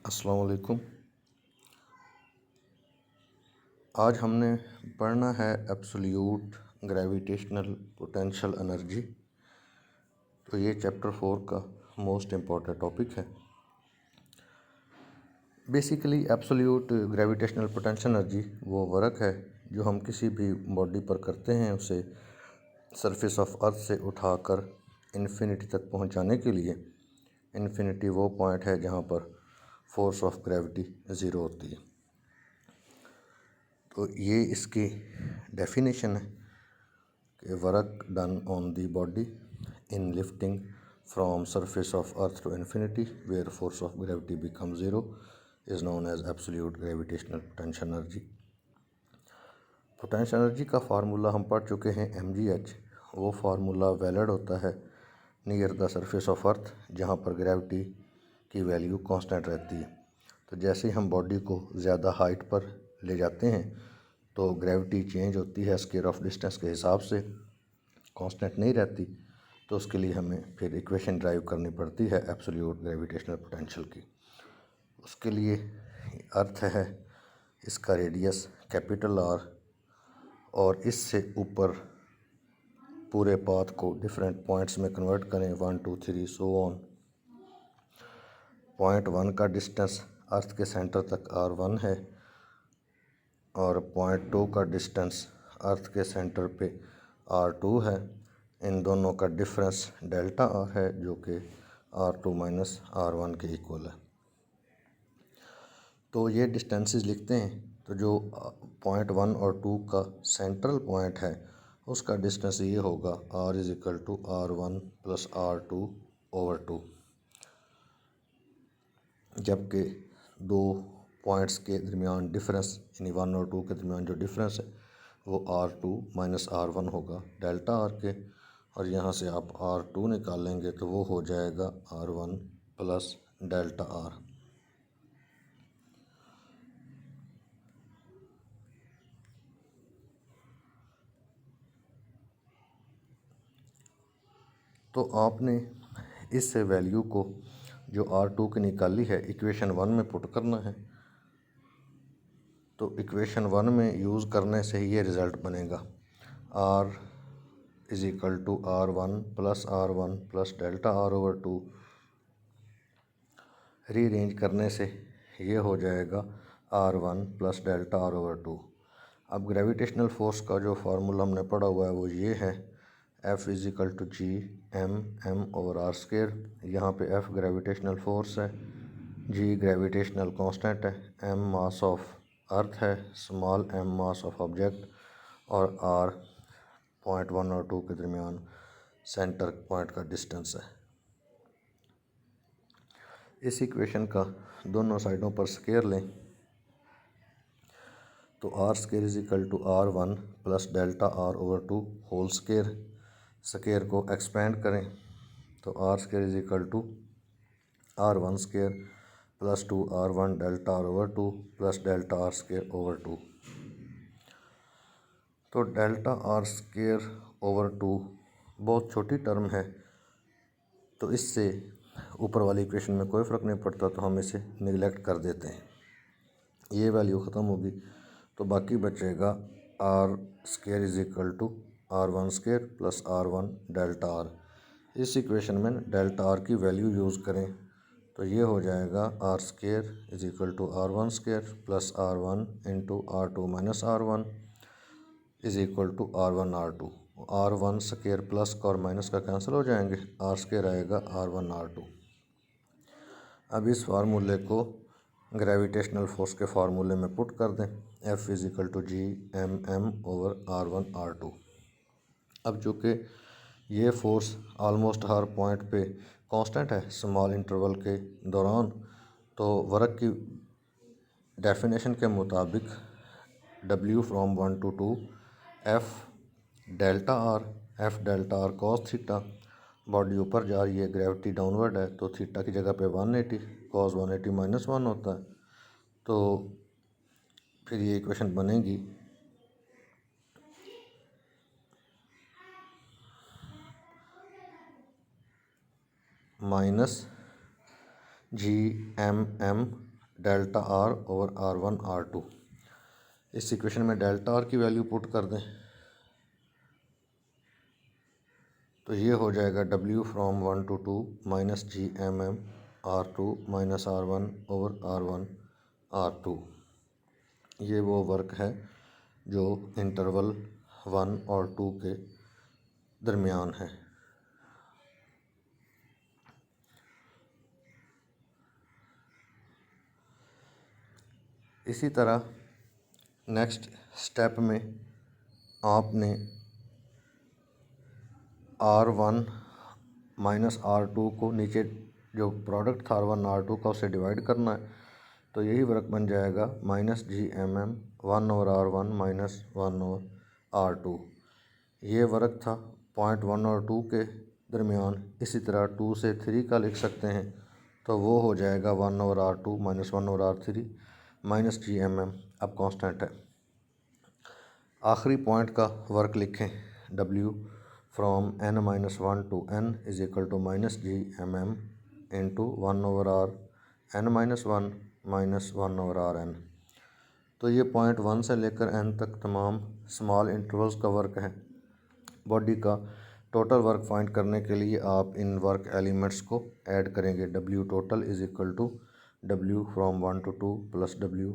अस्सलाम वालेकुम। आज हमने पढ़ना है एब्सोल्यूट ग्रेविटेशनल पोटेंशियल एनर्जी। तो ये चैप्टर 4 का मोस्ट इम्पॉर्टेंट टॉपिक है। Basically absolute gravitational potential energy वो वर्क है जो हम किसी भी बॉडी पर करते हैं, उसे सरफेस ऑफ अर्थ से उठाकर इन्फिनिटी तक पहुंचाने के लिए। इन्फिनिटी वो पॉइंट है जहां पर फोर्स ऑफ ग्रेविटी ज़ीरो होती है। तो ये इसकी डेफिनेशन है कि work done on the body in lifting from surface of earth to infinity where force of gravity become zero is known as absolute gravitational potential energy. Potential energy का formula हम पढ़ चुके हैं mgh। वो formula valid होता है near the surface of अर्थ जहाँ पर ग्रेविटी की वैल्यू कांस्टेंट रहती है। तो जैसे ही हम बॉडी को ज़्यादा हाइट पर ले जाते हैं तो ग्रेविटी चेंज होती है स्क्वायर ऑफ डिस्टेंस के हिसाब से, कांस्टेंट नहीं रहती। तो उसके लिए हमें फिर इक्वेशन ड्राइव करनी पड़ती है एब्सोल्यूट ग्रेविटेशनल पोटेंशियल की। उसके लिए अर्थ है, इसका रेडियस कैपिटल आर, और इससे ऊपर पूरे पाथ को डिफरेंट पॉइंट्स में कन्वर्ट करें 1 2 3 सो ऑन। पॉइंट 1 का डिस्टेंस अर्थ के सेंटर तक r1 है और पॉइंट 2 का डिस्टेंस अर्थ के सेंटर पे r2 है। इन दोनों का डिफरेंस डेल्टा r है जो कि r2 माइनस r1 के इक्वल है। तो ये डिस्टेंसेस लिखते हैं। तो जो पॉइंट 1 और 2 का सेंट्रल पॉइंट है उसका डिस्टेंस ये होगा r is equal to r1 plus r2/2। जबकि दो पॉइंट्स के दरमियान डिफरेंस यानी 1 और 2 के दरमियान जो डिफरेंस है वो r2 माइनस r1 होगा डेल्टा r के, और यहाँ से आप r2 निकालेंगे तो वो हो जाएगा r1 प्लस डेल्टा r। तो आपने इस वैल्यू को जो r2 की निकाली है इक्वेशन 1 में पुट करना है। तो इक्वेशन 1 में यूज़ करने से ये रिज़ल्ट बनेगा r is equal to r1 plus delta r/2। Rearrange करने से ये हो जाएगा r1 प्लस डेल्टा r/2। अब ग्रेविटेशनल फोर्स का जो फार्मूला हमने पढ़ा हुआ है वो ये है, F is equal to G m over r square. यहाँ पे F ग्रेविटेशनल फोर्स है, g ग्रेविटेशनल कांस्टेंट है, m मास ऑफ अर्थ है, small m mass of object, और r पॉइंट 1 और 2 के दरमियान सेंटर पॉइंट का डिस्टेंस है। इस इक्वेशन का दोनों साइडों पर स्क्वायर लें तो r square is equal to r1 plus delta r/2 whole square. Square को एक्सपेंड करें तो r square is equal to r1 square plus 2r1 delta r/2 plus delta r square over 2। तो डेल्टा r स्क्वायर ओवर 2 बहुत छोटी term है, तो इससे ऊपर वाली इक्वेशन में कोई फ़र्क नहीं पड़ता, तो हम इसे निगलेक्ट कर देते हैं। ये वैल्यू ख़त्म होगी तो बाकी बचेगा r square is equal to r1 square plus r1 delta r। इस इक्वेशन में डेल्टा r की वैल्यू यूज़ करें तो ये हो जाएगा r square is equal to r1 square plus r1 into r2 minus r1 is equal to r1 r2। r1 square plus का और माइनस का कैंसिल हो जाएंगे, r स्क्वायर आएगा r1 r2। अब इस फार्मूले को ग्रेविटेशनल फोर्स के फार्मूले में पुट कर दें, F is equal to G m over r1 r2। अब चूँकि ये फोर्स ऑलमोस्ट हर पॉइंट पे कांस्टेंट है स्मॉल इंटरवल के दौरान, तो वर्क की डेफिनेशन के मुताबिक W from 1 to 2 F delta r cos theta. Body ऊपर जा रही है, ग्रेविटी डाउनवर्ड है, तो थीटा की जगह पे 180 cos 180 माइनस 1 होता है। तो फिर ये इक्वेशन बनेगी माइनस जी m delta R over R1 R2। इस इक्वेशन में डेल्टा आर की वैल्यू पुट कर दें तो ये हो जाएगा W from 1 to 2 minus GMM R2 minus R1 over R1 R2। ये वो वर्क है जो इंटरवल 1 और 2 के दरमियान है। इसी तरह नेक्स्ट स्टेप में आपने R1 माइनस R2 को नीचे जो प्रोडक्ट था R1 R2 का उससे डिवाइड करना है, तो यही वर्क बन जाएगा minus GMM 1 over R1 minus 1 over R2। ये वर्क था पॉइंट 1 और 2 के दरमियान। इसी तरह 2 से 3 का लिख सकते हैं, तो वो हो जाएगा 1 over R2 minus 1 over R3 minus GMM अब कांस्टेंट है। आखिरी पॉइंट का वर्क लिखें W from n minus 1 to n is equal to minus GMM into 1 over R n minus 1 minus 1 over R n। तो ये पॉइंट 1 से लेकर n तक तमाम स्मॉल इंटरवल्स का वर्क है। बॉडी का टोटल वर्क फाइंड करने के लिए आप इन वर्क एलिमेंट्स को ऐड करेंगे। W total is equal to W from 1 to 2 plus W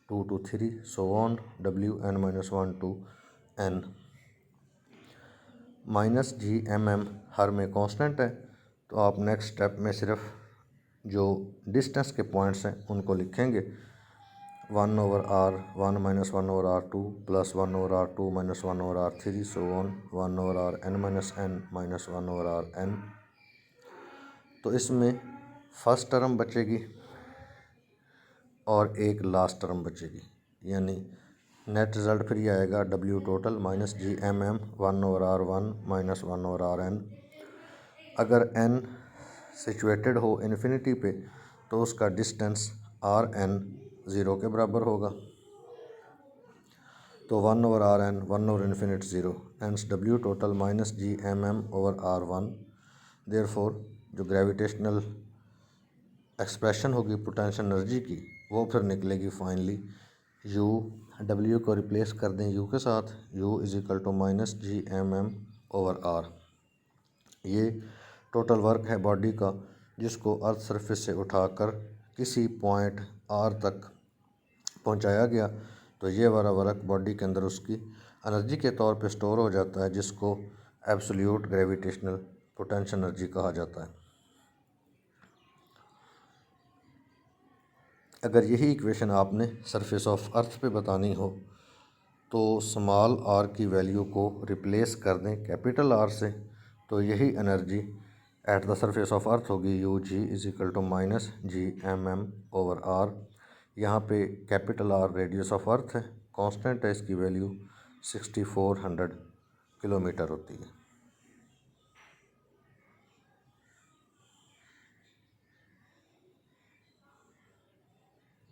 2 to 3 so on W n minus 1 to n। Minus GMM हर में कांस्टेंट है, तो आप नेक्स्ट स्टेप में सिर्फ जो डिस्टेंस के पॉइंट्स हैं उनको लिखेंगे। 1 over R1 minus 1 over R2 plus 1 over R2 minus 1 over R3 so on 1 over Rn minus n minus 1 over Rn। तो इसमें फर्स्ट टर्म बचेगी और एक लास्ट टर्म बचेगी, यानी नेट रिज़ल्ट फिर ये आएगा W total minus GMM 1 over R1 minus 1 over Rn। अगर n सिचुएटेड हो इन्फिनिटी पे तो उसका डिस्टेंस Rn 0 के बराबर होगा, तो 1 ओवर Rn 1 ओवर इन्फिनिट 0 एंस W total minus GMM over R1। Therefore जो ग्रेविटेशनल एक्सप्रेशन होगी पोटेंशियल एनर्जी की वो फिर निकलेगी फाइनली U। W को रिप्लेस कर दें U के साथ, U is equal to minus GMM over R। ये टोटल वर्क है बॉडी का जिसको अर्थ सरफेस से उठाकर किसी पॉइंट R तक पहुंचाया गया। तो ये वाला वर्क बॉडी के अंदर उसकी एनर्जी के तौर पे स्टोर हो जाता है, जिसको एब्सोल्यूट ग्रेविटेशनल पोटेंशियल एनर्जी कहा जाता है। अगर यही इक्वेशन आपने सरफेस ऑफ अर्थ पे बतानी हो तो स्मॉल r की वैल्यू को रिप्लेस कर दें कैपिटल R से, तो यही energy at the surface of earth होगी UG is equal to minus GMM over R। यहाँ पे capital R radius of earth है, कांस्टेंट है, इसकी वैल्यू 6400 किलोमीटर होती है।